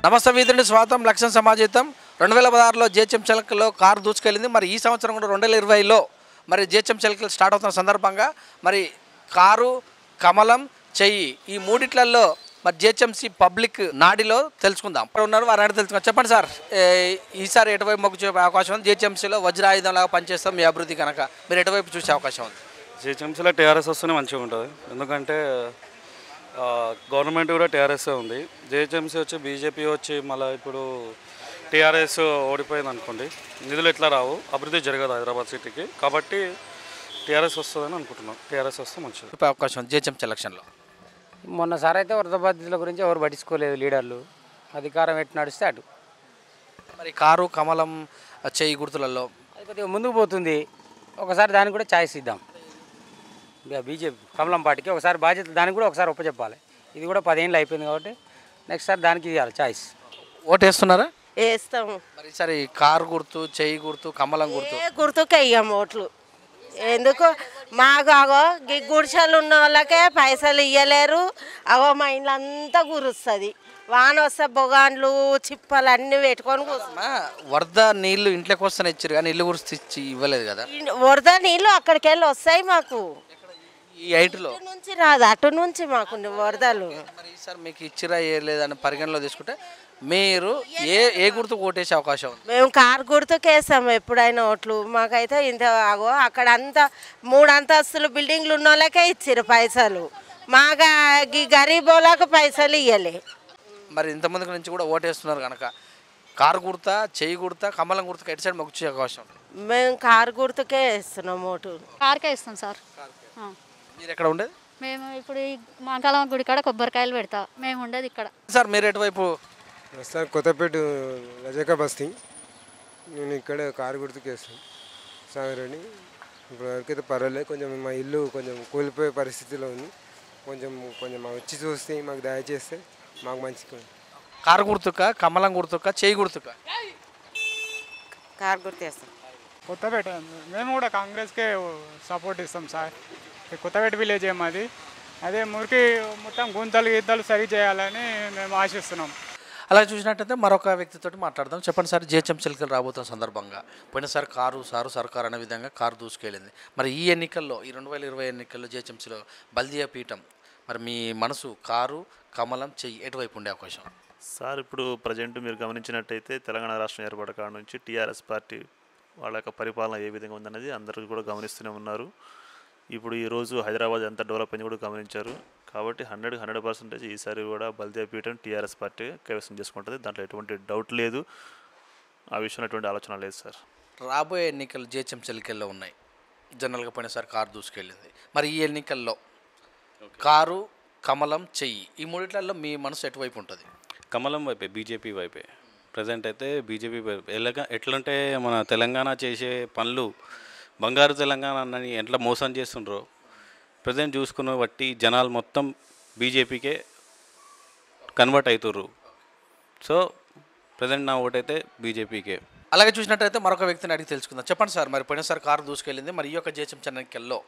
నమస్తే వీధుని స్వాగతం. లక్ష్యం సమాజేతం 2016లో జిహెచ్ఎం చెలకలో కారు దూసుకెళ్ళింది. మరి ఈ సంవత్సరం కూడా 2020లో మరి జిహెచ్ఎం చెలకలు స్టార్ట్ అవుతున్న సందర్భంగా మరి కారు, కమలం, చెయ్యి ఈ మూడిట్లలో మరి జిహెచ్ఎంసీ పబ్లిక్ నాడిలో తెలుసుకుందాం. ఉన్నారు వారు నాడి తెలుసుకుందాం. చెప్పండి సార్, ఈసారి ఎటువైపు మొగ్గు చూపే అవకాశం ఉంది? జిహెచ్ఎంసీలో వజ్రాయుధం లాగా పనిచేస్తాం మీ అభివృద్ధి కనుక మీరు ఎటువైపు చూసే అవకాశం ఉంది? జిహెచ్ఎంసీలో టీఆర్ఎస్ వస్తేనే మంచిగా ఉంటుంది. ఎందుకంటే గవర్నమెంట్ కూడా టీఆర్ఎస్ఏ ఉంది. జిహెచ్ఎంసీ వచ్చి బీజేపీ వచ్చి మళ్ళీ ఇప్పుడు టీఆర్ఎస్ ఓడిపోయింది అనుకోండి, నిధులు ఎట్లా రావు, అభివృద్ధి జరగదు హైదరాబాద్ సిటీకి. కాబట్టి టీఆర్ఎస్ వస్తుందని అనుకుంటున్నాం. టీఆర్ఎస్ వస్తే మంచిది చూపే అవకాశం ఉంది జిహెచ్ఎంసీ ఎలక్షన్లో. మొన్నసారి అయితే వరద బాధితుల గురించి ఎవరు పట్టించుకోలేదు లీడర్లు. అధికారం ఎట్టు నడిస్తే అటు. మరి కారు, కమలం, చెయ్యి గుర్తులలో అది కొద్దిగా ముందుకు పోతుంది. ఒకసారి దానికి కూడా ఛాయిస్ ఇద్దాం. ఇక బీజేపీ కమలం పార్టీకి ఒకసారి బాధ్యత దానికి కూడా ఒకసారి ఒప్పచెప్పాలి. ఇది కూడా 10 ఏళ్ళు అయిపోయింది కాబట్టి నెక్స్ట్ సారి దానికి ఇవ్వాలి ఛాయిస్. ఓటు వేస్తున్నారా? వేస్తాము. మరి ఈసారి కారు గుర్తు, చెయ్యి గుర్తు, కమలం గుర్తు గుర్తుకే ఇయ్యం ఓట్లు. ఎందుకు మాకు అగో గుడిసెలు ఉన్న వాళ్ళకే పైసలు ఇవ్వలేరు. అగో మా ఇంట్లో అంతా గురుస్తుంది. వాన వస్తే బొగాన్లు చిప్పలు అన్నీ పెట్టుకొని వరద నీళ్లు ఇంట్లోకి వస్తానే ఇచ్చారు కానీ ఇల్లు గురించి ఇచ్చి ఇవ్వలేదు కదా. వరద నీళ్ళు అక్కడికి వెళ్ళి వస్తాయి మాకు. ఈ హైట్లో నుంచి రాదు, అటు నుంచి మాకు వరదలు. మరి ఈసారి మీకు ఇచ్చిరా లేదని పరిగణలో తీసుకుంటే మీరు ఏ గుర్తు ఓటేసే అవకాశం ఉంది? మేము కారు గుర్తుకేస్తాము ఎప్పుడైనా ఓట్లు. మాకైతే ఇంత అగో అక్కడ అంతా 3 అంతస్తులు బిల్డింగ్లు ఉన్న వాళ్ళకే ఇచ్చారు పైసలు. మాకు ఈ గరీబ్ వాళ్ళకి పైసలు ఇవ్వలే. మరి ఇంతమంది నుంచి కూడా ఓటేస్తున్నారు కనుక కారు గుర్తా, చెయ్యి గుర్తా, కమలం గుర్తుకు ఎటు సైడ్ మొగ్గు అవకాశం? మేము కారు గుర్తుకే వేస్తున్నాం ఓటు. కార్కే ఇస్తాం సార్. మీరు ఎక్కడ ఉండేది? మేము ఇప్పుడు ఈ మాంకాలమ్మ గుడి కాడ కొబ్బరికాయలు పెడతా. మేము ఉండేది ఇక్కడ. సార్ మీరు ఎటువైపు? సార్ కొత్తపేట రజక బస్తీ. నేను ఇక్కడ కారు గుర్తుకు వేస్తాను సాగరండి. ఇప్పుడు వరకైతే పర్వాలేదు. కొంచెం మా ఇల్లు కొంచెం కూలిపోయే పరిస్థితిలో ఉంది. కొంచెం వచ్చి చూస్తే మాకు దయచేస్తే మాకు మంచిగా. కారు గుర్తుక, కమలం గుర్తుక, చెయ్యి గుర్తుక? కారు గుర్తు వేస్తాం. కొత్తపేట మేము కూడా కాంగ్రెస్కే సపోర్ట్ ఇస్తాం సార్. కొత్తపేట విలేజ్ ఏమది. అదే మురికి మొత్తం గుంతలు గీతలు సరి చేయాలని మేము ఆశిస్తున్నాం. అలా చూసినట్టయితే మరొక వ్యక్తితో మాట్లాడదాం. చెప్పండి సార్, జిహెచ్ఎం చెలకలు రాబోతున్న సందర్భంగా పోయినసారి కారు సర్కార్ అనే విధంగా కారు దూసుకెళ్ళింది. మరి ఈ ఎన్నికల్లో, ఈ 2020 ఎన్నికల్లో జిహెచ్ఎంసీలో బల్దియా పీఠం మరి మీ మనసు కారు, కమలం, చెయ్యి ఎటువైపు ఉండే అవకాశం? సార్ ఇప్పుడు ప్రజెంట్ మీరు గమనించినట్టయితే తెలంగాణ రాష్ట్రం ఏర్పడ కాడ నుంచి టీఆర్ఎస్ పార్టీ వాళ్ళ యొక్క పరిపాలన ఏ విధంగా ఉందనేది అందరూ కూడా గమనిస్తూనే ఉన్నారు. ఇప్పుడు ఈరోజు హైదరాబాద్ ఎంత డెవలప్ అయింది కూడా గమనించారు. కాబట్టి 100% ఈసారి కూడా బల్దియా పీఠం టీఆర్ఎస్ పార్టీ కైవసం చేసుకుంటుంది. దాంట్లో ఎటువంటి డౌట్ లేదు. ఆ విషయంలో ఎటువంటి ఆలోచన లేదు సార్. రాబోయే ఎన్నికలు జిహెచ్ఎం చెలకల్లో ఉన్నాయి. జనరల్గా పోయినసారి కారు దూసుకెళ్ళింది. మరి ఈ ఎన్నికల్లో కారు, కమలం, చెయ్యి ఈ మూడిట్లలో మీ మనసు ఎటువైపు ఉంటుంది? కమలం వైపే, బీజేపీ వైపే. ప్రజెంట్ అయితే బీజేపీ వైపు. ఎట్లంటే మన తెలంగాణ చేసే పనులు బంగారు తెలంగాణ అని ఎట్లా మోసం చేస్తుండ్రో ప్రజెంట్ చూసుకున్న బట్టి జనాలు మొత్తం బీజేపీకే కన్వర్ట్ అవుతుర్రు. సో ప్రజెంట్ నా ఓటైతే బీజేపీకే. అలాగే చూసినట్టయితే మరొక వ్యక్తిని అడిగి తెలుసుకుందాం. చెప్పండి సార్, మరి పోయినసారి కారు దూసుకెళ్ళింది. మరి ఈ యొక్క జిహెచ్ఎం ఎన్నికల్లో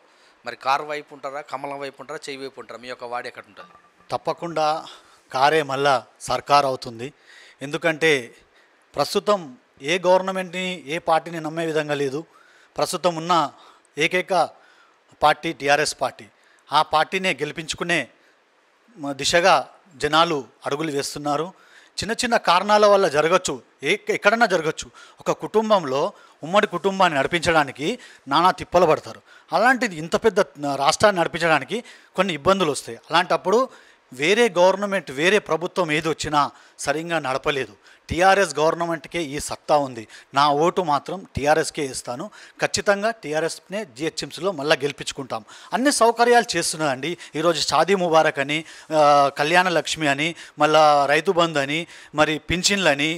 మరి కారు వైపు ఉంటారా, కమలం వైపు ఉంటారా, చెయ్యి వైపు ఉంటారా? మీ యొక్క వాడి ఎక్కడ ఉంటుంది? తప్పకుండా కారే మళ్ళా సర్కార్ అవుతుంది. ఎందుకంటే ప్రస్తుతం ఏ గవర్నమెంట్ని, ఏ పార్టీని నమ్మే విధంగా లేదు. ప్రస్తుతం ఉన్న ఏకైక పార్టీ టీఆర్ఎస్ పార్టీ. ఆ పార్టీనే గెలిపించుకునే దిశగా జనాలు అడుగులు వేస్తున్నారు. చిన్న చిన్న కారణాల వల్ల జరగచ్చు, ఎక్కడన్నా జరగచ్చు. ఒక కుటుంబంలో ఉమ్మడి కుటుంబాన్ని నడిపించడానికి నానా తిప్పలు పడతారు. అలాంటిది ఇంత పెద్ద రాష్ట్రాన్ని నడిపించడానికి కొన్ని ఇబ్బందులు వస్తాయి. అలాంటప్పుడు వేరే గవర్నమెంట్, వేరే ప్రభుత్వం ఏది వచ్చినా సరిగ్గా నడపలేదు. టీఆర్ఎస్ గవర్నమెంట్కే ఈ సత్తా ఉంది. నా ఓటు మాత్రం టీఆర్ఎస్కే ఇస్తాను. ఖచ్చితంగా టీఆర్ఎస్నే జిహెచ్ఎంసీలో మళ్ళీ గెలిపించుకుంటాం. అన్ని సౌకర్యాలు చేస్తున్నదండి. ఈరోజు షాదీ ముబారక్ అని, కళ్యాణ లక్ష్మి అని, మళ్ళా రైతు బంధు అని, మరి పింఛన్లని,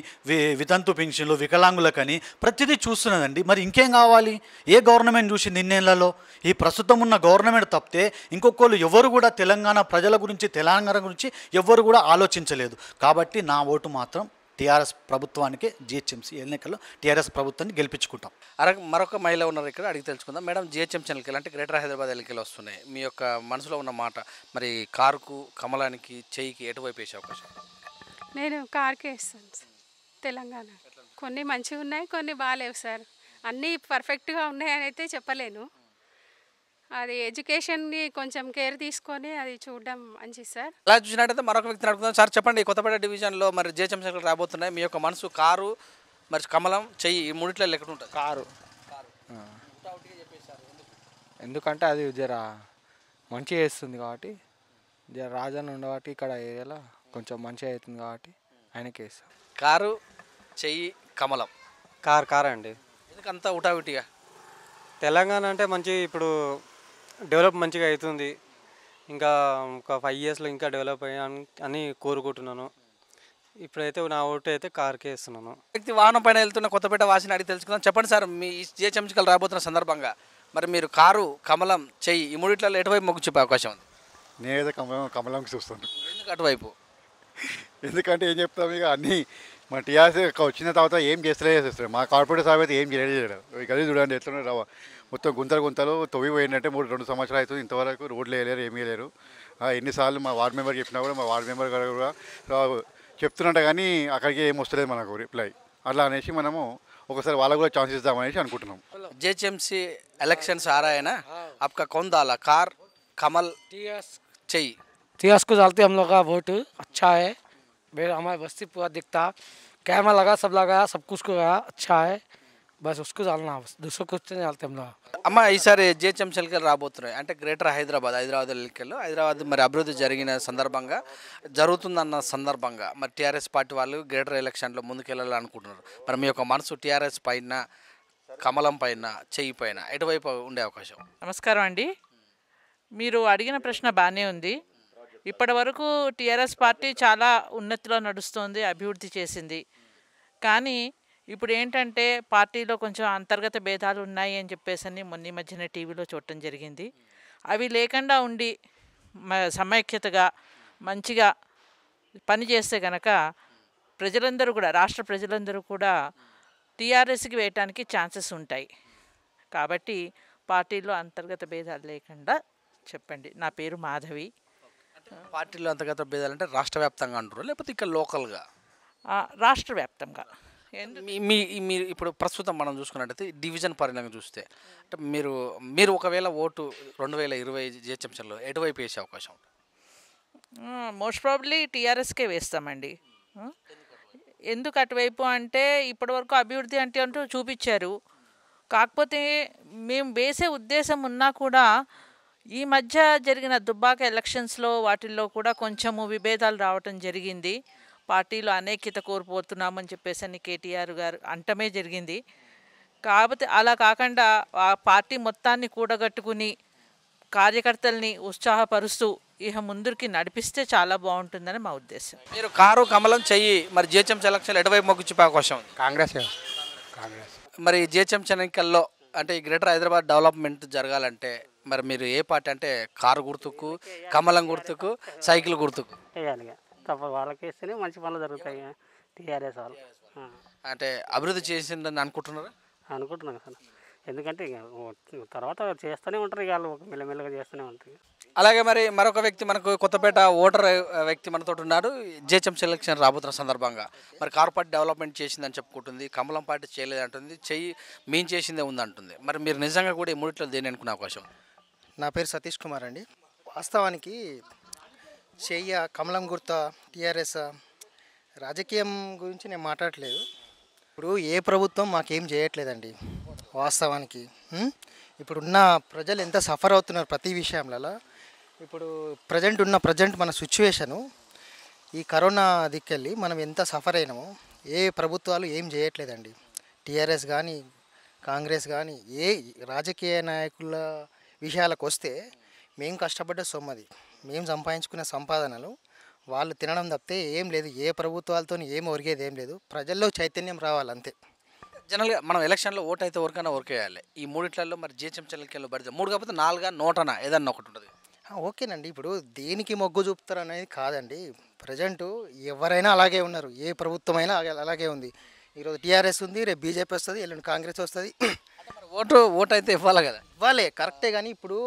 వితంతు పింఛన్లు, వికలాంగులకని ప్రతిదీ చూస్తున్నదండి. మరి ఇంకేం కావాలి? ఏ గవర్నమెంట్ చూసింది ఇన్నేళ్లలో? ఈ ప్రస్తుతం ఉన్న గవర్నమెంట్ తప్పితే ఇంకొకళ్ళు ఎవరు కూడా తెలంగాణ ప్రజల గురించి, తెలంగాణ గురించి ఎవరు కూడా ఆలోచించలేదు. కాబట్టి నా ఓటు మాత్రం టీఆర్ఎస్ ప్రభుత్వానికి, జిహెచ్ఎంసీ ఎన్నికల్లో టీఆర్ఎస్ ప్రభుత్వాన్ని గెలిపించుకుంటాం. మరొక మహిళ ఉన్నారు ఇక్కడ, అడిగి తెలుసుకుందాం. మేడం, జిహెచ్ఎంసీ ఎన్నికలు అంటే గ్రేటర్ హైదరాబాద్ ఎన్నికలు వస్తున్నాయి. మీ యొక్క మనసులో ఉన్న మాట మరి కారుకు, కమలానికి, చెయ్యికి ఎటువైపు వేసే అవకాశం? నేను కార్కే ఇస్తాను సార్. తెలంగాణ కొన్ని మంచిగా ఉన్నాయి, కొన్ని బాగాలేవు సార్. అన్నీ పర్ఫెక్ట్గా ఉన్నాయని అయితే చెప్పలేను. అది ఎడ్యుకేషన్ని కొంచెం కేర్ తీసుకొని అది చూడడం మంచిది సార్. అలా చూసినట్టయితే మరొక వ్యక్తిని అడుగుతున్నాం. సార్ చెప్పండి, కొత్తపేట డివిజన్లో మరి జిహెచ్ఎంసీ ఎన్నికలు రాబోతున్నాయి. మీ యొక్క మనసు కారు, మరి కమలం, చెయ్యి, ఈ మూడిట్లో ఎక్కడ ఉంటుంది? కారు. ఎందుకంటే అది జర మంచిగా చేస్తుంది కాబట్టి, జర రాజన్న ఉండబట్టి ఇక్కడ ఏరియాలో కొంచెం మంచిగా అవుతుంది కాబట్టి ఆయనకే ఇస్తాం. కారు, చెయ్యి, కమలం. కార్ అండి. ఎందుకంతా ఉటావిటిగా? తెలంగాణ అంటే మంచి ఇప్పుడు డెవలప్ మంచిగా అవుతుంది. ఇంకా ఒక 5 ఇయర్స్లో ఇంకా డెవలప్ అని కోరుకుంటున్నాను. ఇప్పుడైతే నా ఓటు అయితే కార్కే ఇస్తున్నాను. వ్యక్తి వాహనం పైన వెళ్తున్న కొత్తపేట వాసిని అడిగి తెలుసుకుందాం. చెప్పండి సార్, మీ జిహెచ్ఎంసీ ఎన్నికలు రాబోతున్న సందర్భంగా మరి మీరు కారు, కమలం, చెయ్యి, ఈ మూడిట్లలో ఎటువైపు మొగ్గు చూపే అవకాశం ఉంది? నేనైతే కమలంకి చూస్తాను. ఎందుకు అటువైపు? ఎందుకంటే ఏం చెప్తాం, ఇక అన్నీ మన టీఆర్ఎస్ వచ్చిన తర్వాత ఏం చేస్తలేదు. మా కార్పొరేట్ సార్ అయితే ఏం చేయలేదు. గది చూడండి ఎట్లా మొత్తం గుంతలు తొవ్వి పోయిందంటే 2 సంవత్సరాలు అవుతుంది. ఇంతవరకు రోడ్లు వేయలేరు, ఏమీ వేయలేరు. ఎన్నిసార్లు మా వార్డు మెంబర్ చెప్పినా కూడా మా వార్డు మెంబర్ గారు కూడా చెప్తున్నట్ట కానీ అక్కడికి ఏం వస్తలేదు మనకు రిప్లై. అట్లా అనేసి మనము ఒకసారి వాళ్ళకు కూడా ఛాన్స్ ఇద్దామనేసి అనుకుంటున్నాం. जेएचएमसी इलेक्शंस आ रहा है ना, आपका कौन डाला, कार, कमल, चाहिए? टीएस को डालते हम लोग का वोट अच्छा है। हमारे बस्ती पूरा दिखता, कैमरा लगा, सब लगाया, सब कुछ को गया, अच्छा है। बस उसको डालना, बस दूसरों कुछ नहीं डालते हम लोग. అమ్మ ఈసారి జిహెచ్ఎంసీ ఎన్నికలు రాబోతున్నాయి అంటే గ్రేటర్ హైదరాబాద్ ఎన్నికల్లో హైదరాబాద్ మరి అభివృద్ధి జరిగిన సందర్భంగా జరుగుతుందన్న సందర్భంగా మరి టీఆర్ఎస్ పార్టీ వాళ్ళు గ్రేటర్ ఎలక్షన్లో ముందుకెళ్ళాలనుకుంటున్నారు. మరి మీ యొక్క మనసు టీఆర్ఎస్ పైన, కమలం పైన, చెయ్యి పైన ఎటువైపు ఉండే అవకాశం? నమస్కారం అండి. మీరు అడిగిన ప్రశ్న బాగానే ఉంది. ఇప్పటి వరకు టీఆర్ఎస్ పార్టీ చాలా ఉన్నతిలో నడుస్తుంది, అభివృద్ధి చేసింది. కానీ ఇప్పుడు ఏంటంటే పార్టీలో కొంచెం అంతర్గత భేదాలు ఉన్నాయి అని చెప్పేసి మొన్న మధ్యన టీవీలో చూడటం జరిగింది. అవి లేకుండా ఉండి సమైక్యతగా మంచిగా పనిచేస్తే కనుక ప్రజలందరూ కూడా, రాష్ట్ర ప్రజలందరూ కూడా టీఆర్ఎస్కి వేయటానికి ఛాన్సెస్ ఉంటాయి. కాబట్టి పార్టీలో అంతర్గత భేదాలు లేకుండా చెప్పండి. నా పేరు మాధవి. పార్టీలో అంతర్గత భేదాలు అంటే రాష్ట్ర వ్యాప్తంగా అంటారు లేకపోతే ఇక్కడ లోకల్గా? రాష్ట్ర వ్యాప్తంగా. మీరు ఇప్పుడు ప్రస్తుతం మనం చూసుకున్నట్టయితే డివిజన్ పరిణామం చూస్తే అంటే మీరు ఒకవేళ ఓటు 2020 జిహెచ్ఎంసీలో ఎటువైపు వేసే అవకాశం? మోస్ట్ ప్రాబబ్లీ టీఆర్ఎస్కే వేస్తామండి. ఎందుకు అటువైపు అంటే ఇప్పటివరకు అభివృద్ధి అంటూ చూపించారు. కాకపోతే మేము వేసే ఉద్దేశం ఉన్నా కూడా ఈ మధ్య జరిగిన దుబ్బాక ఎలక్షన్స్లో వాటిల్లో కూడా కొంచెము విభేదాలు రావటం జరిగింది. పార్టీలో అనేక్యత కోల్పోతున్నామని చెప్పేసి కేటీఆర్ గారు అంటమే జరిగింది. కాకపోతే అలా కాకుండా ఆ పార్టీ మొత్తాన్ని కూడగట్టుకుని కార్యకర్తల్ని ఉత్సాహపరుస్తూ ఇక ముందుకి నడిపిస్తే చాలా బాగుంటుందని మా ఉద్దేశం. మీరు కారు, కమలం, చెయ్యి మరి జిహెచ్ఎంసీ ఎలక్షన్ ఎటువైపు మొగ్గు చూపే అవకాశం ఉంది? కాంగ్రెస్. మరి జిహెచ్ఎంసీ ఎన్నికల్లో అంటే ఈ గ్రేటర్ హైదరాబాద్ డెవలప్మెంట్ జరగాలంటే మరి మీరు ఏ పార్టీ అంటే కారు గుర్తుకు, కమలం గుర్తుకు, సైకిల్ గుర్తుకు వేయాలి? తప్ప వాళ్ళకి వేస్తేనే మంచి పనులు జరుగుతాయి. టీఆర్ఎస్ వాళ్ళు అంటే అభివృద్ధి చేసిందని అనుకుంటున్నారా? అనుకుంటున్నాను సార్. ఎందుకంటే తర్వాత చేస్తూనే ఉంటారు, ఇక వాళ్ళు మెల్లమెల్లగా చేస్తూనే ఉంటారు. అలాగే మరి మరొక వ్యక్తి మనకు కొత్తపేట ఓటర్ వ్యక్తి మనతో ఉన్నాడు. జిహెచ్ఎంసీ ఎలక్షన్ రాబోతున్న సందర్భంగా మరి కారు పార్టీ డెవలప్మెంట్ చేసిందని చెప్పుకుంటుంది, కమలం పార్టీ చేయలేదంటుంది, చెయ్యి మేము చేసిందే ఉందంటుంది. మరి మీరు నిజంగా కూడా ఈ మూడిట్లో దేని అనుకునే అవకాశం? నా పేరు సతీష్ కుమార్ అండి. వాస్తవానికి చెయ్య, కమలం గుర్త, టీఆర్ఎస్ రాజకీయం గురించి నేను మాట్లాడట్లేదు. ఇప్పుడు ఏ ప్రభుత్వం మాకేం చేయట్లేదండి వాస్తవానికి. ఇప్పుడున్న ప్రజలు ఎంత సఫర్ అవుతున్నారు ప్రతి విషయంలో. ఇప్పుడు ప్రజెంట్ మన సిచ్యువేషను ఈ కరోనా దిక్కెళ్ళి మనం ఎంత సఫర్ అయినామో ఏ ప్రభుత్వాలు ఏం చేయట్లేదండి. టీఆర్ఎస్ కానీ, కాంగ్రెస్ కానీ, ఏ రాజకీయ నాయకుల విషయాలకు వస్తే మేము కష్టపడ్డ సొమ్మది, మేము సంపాదించుకునే సంపాదనలు వాళ్ళు తినడం తప్పితే ఏం లేదు. ఏ ప్రభుత్వాలతో ఏం ఒరిగేది ఏం లేదు. ప్రజల్లో చైతన్యం రావాలంతే. జనరల్గా మనం ఎలక్షన్లో ఓటు అయితే ఎవరికైనా ఓరికేయాలి. ఈ మూడిట్లలో మరి జిహెచ్ఎంసీ ఎన్నికల్లో పడితే 3 కాకపోతే 4 100 ఏదన్నా ఒకటి ఉంటుంది. ఓకేనండి. ఇప్పుడు దేనికి మొగ్గు చూపుతారు అనేది కాదండి. ప్రజెంటు ఎవరైనా అలాగే ఉన్నారు, ఏ ప్రభుత్వమైనా అలాగే ఉంది. ఈరోజు టీఆర్ఎస్ ఉంది, రేపు బీజేపీ వస్తుంది, ఎల్లుండి కాంగ్రెస్ వస్తుంది. ఓటు అయితే ఇవ్వాలి కదా. ఇవ్వాలి, కరెక్టే. కానీ ఇప్పుడు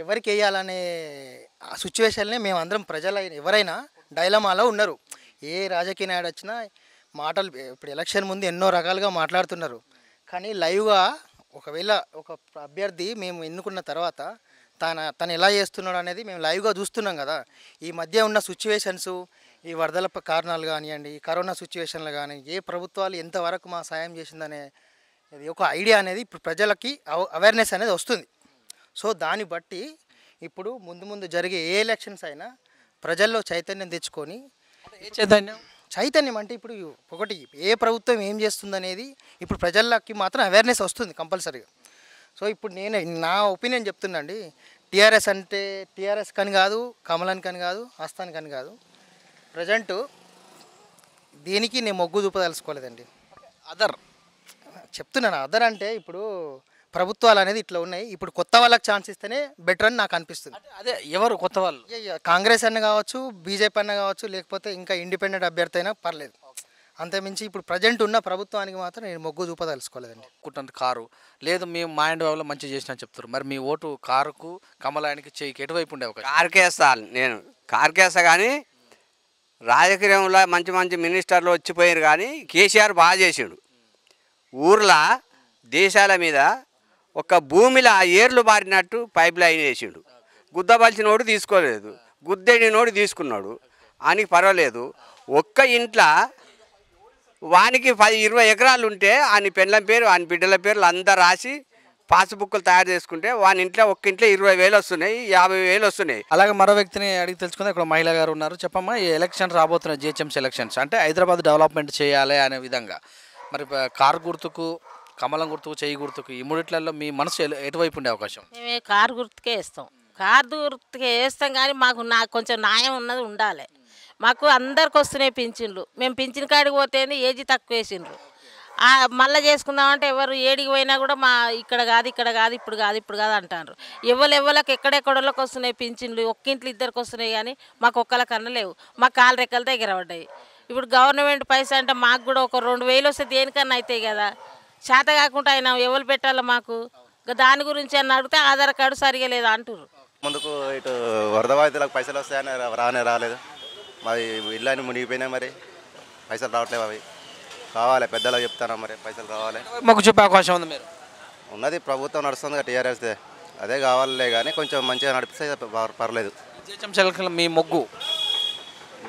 ఎవరికి వేయాలనే సిచ్యువేషన్నే మేము అందరం ప్రజలు ఎవరైనా డైలమాలో ఉన్నారు. ఏ రాజకీయ నాయుడు వచ్చినా మాటలు ఇప్పుడు ఎలక్షన్ ముందు ఎన్నో రకాలుగా మాట్లాడుతున్నారు. కానీ లైవ్గా ఒకవేళ ఒక అభ్యర్థి మేము ఎన్నుకున్న తర్వాత తను ఎలా చేస్తున్నాడు అనేది మేము లైవ్గా చూస్తున్నాం కదా. ఈ మధ్య ఉన్న సిచ్యువేషన్స్, ఈ వరదల కారణాలు కానివ్వండి, ఈ కరోనా సిచ్యువేషన్లు కానీ, ఏ ప్రభుత్వాలు ఎంతవరకు మా సాయం చేసిందనే ఒక ఐడియా అనేది ఇప్పుడు ప్రజలకి అవేర్నెస్ అనేది వస్తుంది. సో దాన్ని బట్టి ఇప్పుడు ముందు జరిగే ఏ ఎలక్షన్స్ అయినా ప్రజల్లో చైతన్యం తెచ్చుకొని, చైతన్యం అంటే ఇప్పుడు ఒకటి ఏ ప్రభుత్వం ఏం చేస్తుందనేది ఇప్పుడు ప్రజలకి మాత్రం అవేర్నెస్ వస్తుంది కంపల్సరీగా. సో ఇప్పుడు నేను నా ఒపీనియన్ చెప్తున్నాండి, టీఆర్ఎస్ అంటే టీఆర్ఎస్ కని కాదు, కమలానికి అని కాదు, ఆస్థానికి అని కాదు, ప్రజెంట్ దేనికి నేను మొగ్గు చూపదలుచుకోలేదండి. అదర్ చెప్తున్నాను, అదర్ అంటే ఇప్పుడు ప్రభుత్వాలు అనేది ఇట్లా ఉన్నాయి. ఇప్పుడు కొత్త వాళ్ళకి ఛాన్స్ ఇస్తేనే బెటర్ అని నాకు అనిపిస్తుంది. అదే ఎవరు కొత్త వాళ్ళు? కాంగ్రెస్ అన్న కావచ్చు, బీజేపీ అన్న కావచ్చు, లేకపోతే ఇంకా ఇండిపెండెంట్ అభ్యర్థి అయినా పర్లేదు. అంతమించి ఇప్పుడు ప్రజెంట్ ఉన్న ప్రభుత్వానికి మాత్రం నేను మొగ్గు చూపదలుచుకోలేదండి. కుట్టిన కారు లేదు, మేము మా ఇంటి వాళ్ళు మంచి చేసినా చెప్తారు. మరి మీ ఓటు కారుకు, కమలానికి, చెయ్యికి ఎటువైపు ఉండే అవకాశం? కారుకేస్తాను నేను, కారుకేస్తా. కానీ రాజకీయంలో మంచి మంచి మినిస్టర్లు వచ్చిపోయారు, కానీ కేసీఆర్ బాగా చేసాడు. ఊర్లో దేశాల మీద ఒక భూమిలో ఏర్లు బారినట్టు పైప్ లైన్ వేసిండు. గుద్దబలిచినోడు తీసుకోలేదు, గుద్దెడినోడు తీసుకున్నాడు అని పర్వాలేదు. ఒక్క ఇంట్లో వానికి 10-20 ఎకరాలు ఉంటే ఆయన పెళ్ళం పేరు, ఆయన బిడ్డల పేర్లు అందరు రాసి పాస్బుక్లు తయారు చేసుకుంటే వాని ఇంట్లో ఒక్క ఇంట్లో 20,000 వస్తున్నాయి, 50,000 వస్తున్నాయి. అలాగే మరో వ్యక్తిని అడిగి తెలుసుకుందాం. ఇక్కడ మహిళ గారు ఉన్నారు. చెప్పమ్మా, ఈ ఎలక్షన్ రాబోతున్న జిహెచ్ఎంసీ ఎలక్షన్స్ అంటే హైదరాబాద్ డెవలప్మెంట్ చేయాలి అనే విధంగా మరి కారు గుర్తుకు, కమలం గుర్తుకు, చెయ్యి గుర్తుకు, ఈ మూడిట్లలో మీ మనసు ఎటువైపు ఉండే అవకాశం? మేము కారు గుర్తుకే వేస్తాం. కారు గుర్తుకే వేస్తాం, కానీ నాకు కొంచెం న్యాయం ఉన్నది ఉండాలి. మాకు అందరికి వస్తున్నాయి పింఛన్లు. మేము పింఛన్ కాడికి పోతేనే ఏజీ తక్కువ వేసిండ్రు. మళ్ళీ చేసుకుందామంటే ఎవరు ఏడికి పోయినా కూడా మా ఇక్కడ కాదు, ఇప్పుడు కాదు అంటారు. ఎవరికి ఎక్కడెక్కడోళ్ళకి వస్తున్నాయి పింఛన్లు. ఒక్కింట్లో ఇద్దరికి వస్తున్నాయి, కానీ మాకు ఒక్కళ్ళకన్నా లేవు. మా కాలు రెక్కలతో ఎగరబడ్డాయి. ఇప్పుడు గవర్నమెంట్ పైసా అంటే మాకు కూడా ఒక 2,000 వస్తే దేనికన్నా అవుతాయి కదా. చేత కాకుండా అయినా ఎవరు పెట్టాలి మాకు? దాని గురించి అని అడిగితే ఆధార్ కార్డు సరిగా లేదా అంటారు. ముందుకు ఇటు వరద బాధితులకు పైసలు వస్తాయని రాలేదు. మరి ఇల్లు అని మునిగిపోయినాయి, మరి పైసలు రావట్లేవు. అవి కావాలి, పెద్దలకు చెప్తాను, మరి పైసలు రావాలి. మాకు చెప్పే అవకాశం ఉంది? మీరు ఉన్నది ప్రభుత్వం నడుస్తుంది కదా, టీఆర్ఎస్దే, అదే కావాలే. కానీ కొంచెం మంచిగా నడిపిస్తే పర్లేదు. జిహెచ్ఎంసీ ఎలక్షన్ మీ మొగ్గు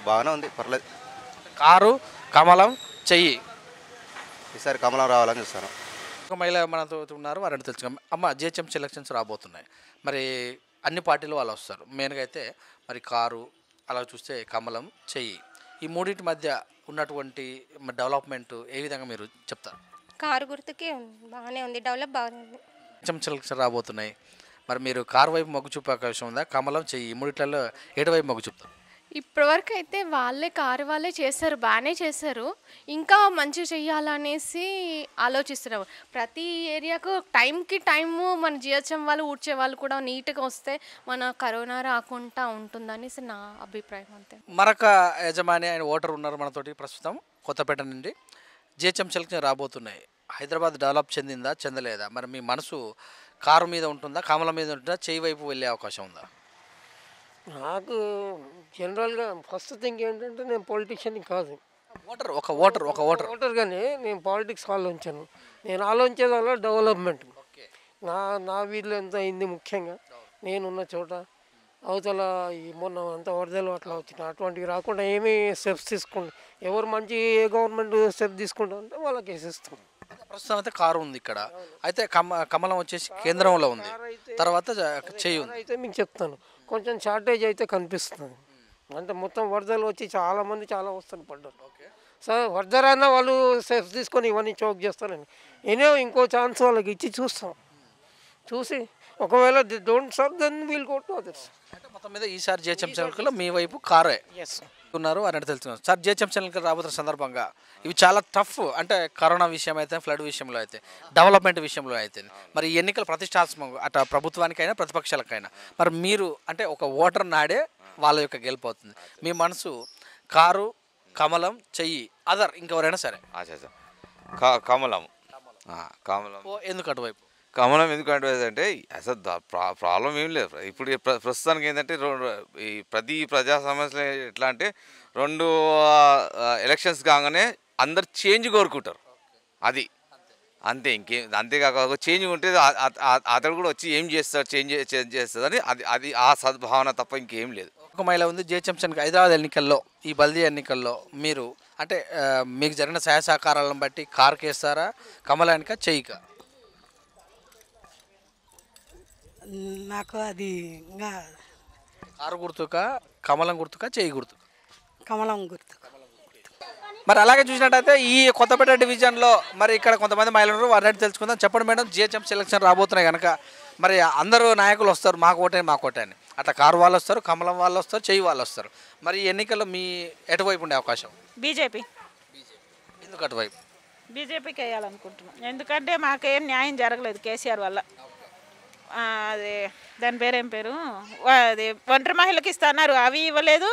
బాగానే ఉంది, పర్లేదు. కారు, కమలం, చెయ్యి. ఈసారి కమలం రావాలని చూస్తాను. ఒక మహిళ మనతో ఉన్నారు, వారిని తెలుసుకున్నాం. అమ్మ, జిహెచ్ఎంసీ ఎలక్షన్స్ రాబోతున్నాయి. మరి అన్ని పార్టీలు వాళ్ళు వస్తారు. మెయిన్గా అయితే మరి కారు, అలా చూస్తే కమలం, చెయ్యి, ఈ మూడింటి మధ్య ఉన్నటువంటి డెవలప్మెంట్ ఏ విధంగా మీరు చెప్తారు? కారు గుర్తుకే బాగానే ఉంది, డెవలప్ బాగానే ఉంది. జిహెచ్ఎంసీ ఎలక్షన్ రాబోతున్నాయి. మరి మీరు కారు వైపు మొగ్గు చూపే అవకాశం ఉందా? కమలం, చెయ్యి, ఈ మూడిట్లలో ఏటువైపు మొగ్గు చూపుతారు? ఇప్పటివరకు అయితే కారు వాళ్ళే చేస్తారు, బాగానే చేస్తారు. ఇంకా మంచి చెయ్యాలనేసి ఆలోచిస్తున్నారు. ప్రతి ఏరియాకు టైంకి టైము మన జిహెచ్ఎం వాళ్ళు, ఊడ్చే వాళ్ళు కూడా నీట్గా వస్తే మన కరోనా రాకుండా ఉంటుందనేసి నా అభిప్రాయం. అంతే. మరొక యజమాని, ఆయన ఓటర్ ఉన్నారు మనతోటి ప్రస్తుతం కొత్తపేట నుండి. జిహెచ్ఎంసీ ఎలక్షన్ రాబోతున్నాయి. హైదరాబాద్ డెవలప్ చెందిందా, చెందలేదా? మరి మీ మనసు కారు మీద ఉంటుందా, కమలం మీద ఉంటుందా, చెయ్యి వైపు వెళ్ళే అవకాశం ఉందా? నాకు జనరల్గా ఫస్ట్ థింగ్ ఏంటంటే, నేను పొలిటీషియన్ కాదు, ఒక ఓటర్ కానీ నేను పాలిటిక్స్ ఆలోచించాను. నేను ఆలోచించేదాలో డెవలప్మెంట్. నా వీధిలో ఎంత అయింది, ముఖ్యంగా నేనున్న చోట అవతల ఈ మొన్న అంత వరదలు అట్లా వచ్చినాయి, అటువంటివి రాకుండా ఏమీ స్టెప్స్ తీసుకోండి. ఎవరు మంచి ఏ గవర్నమెంట్ స్టెప్ తీసుకుంటా అంటే వాళ్ళకి వేసేస్తాం. ప్రస్తుతం అయితే కారు ఉంది ఇక్కడ, అయితే కమలం వచ్చేసి కేంద్రంలో ఉంది, తర్వాత చెయ్యి ఉంది. అయితే మీకు చెప్తాను, కొంచెం షార్టేజ్ అయితే కనిపిస్తుంది. అంటే మొత్తం వరదలు వచ్చి చాలామంది చాలా వస్తారు పడ్డారు. సరే వరదరైనా వాళ్ళు స్టెప్స్ తీసుకొని ఇవన్నీ చోక్ చేస్తారని ఇంకో ఛాన్స్ వాళ్ళకి ఇచ్చి చూస్తాం. చూసి ఒకవేళ don't serve then we'll go to others. అంటే మొత్తం మీద ఈసారి జిహెచ్ఎంసీ ఎన్నికల్లో మీ వైపు కారే ఉన్నారు అని తెలుసుకున్నారు. సార్, జిహెచ్ఎంసీ ఎన్నికలు రాబోతున్న సందర్భంగా ఇవి చాలా టఫ్. అంటే కరోనా విషయం అయితే, ఫ్లడ్ విషయంలో అయితే, డెవలప్మెంట్ విషయంలో అయితే, మరి ఈ ఎన్నికలు ప్రతిష్టాత్మకంగా అటు ప్రభుత్వానికైనా ప్రతిపక్షాలకైనా మరి మీరు అంటే ఒక ఓటర్ నాడే వాళ్ళ యొక్క గెలుపు అవుతుంది. మీ మనసు కారు, కమలం, చెయ్యి, అదర్ ఇంకెవరైనా సరే? కమలం. కమలం ఎందుకు అటువైపు? కమలం ఎందుకు అడ్వైజ్ అంటే అసలు ప్రాబ్లం ఏం లేదు. ఇప్పుడు ప్రస్తుతానికి ఏంటంటే ఈ ప్రజా సమస్యలు ఎట్లా అంటే 2 ఎలక్షన్స్ కాగానే అందరు చేంజ్ కోరుకుంటారు. అది అంతే, అంతేకాక చేంజ్ ఉంటే అతడు కూడా వచ్చి ఏం చేస్తాడు, చేంజ్ చేస్తుందని అది ఆ సద్భావన తప్ప ఇంకేం లేదు. ఒక మహిళ ఉంది జిహెచ్ఎంసీ హైదరాబాద్ ఎన్నికల్లో, ఈ బల్దీ ఎన్నికల్లో మీరు అంటే మీకు జరిగిన సహాయ సహకారాలను బట్టి కారుకి వేస్తారా, కమలానిక, చెయ్యిక? నాకు అది ఇంకా కారు గుర్తుక, కమలం గుర్తుక, చెయ్యి గుర్తుక? కమలం గుర్తు. మరి అలాగే చూసినట్టయితే ఈ కొత్తపేట డివిజన్లో మరి ఇక్కడ కొంతమంది మహిళలు వారిని తెలుసుకుందాం. చెప్పండి మేడం, జిహెచ్ఎంసీ ఎలక్షన్ రాబోతున్నాయి కనుక మరి అందరూ నాయకులు వస్తారు, మాకు ఓటే అని. అట్లా కారు వాళ్ళు వస్తారు, కమలం వాళ్ళు వస్తారు, చెయ్యి వాళ్ళు వస్తారు. మరి ఈ ఎన్నికల్లో మీ ఎటువైపు ఉండే అవకాశం? బీజేపీ. ఎందుకు అటువైపు? బీజేపీకి వేయాలనుకుంటున్నాం. ఎందుకంటే మాకేం న్యాయం జరగలేదు కేసీఆర్ వల్ల. అది దాని పేరేం పేరు, అది ఒంటరి మహిళకి ఇస్తున్నారు, అవి ఇవ్వలేదు.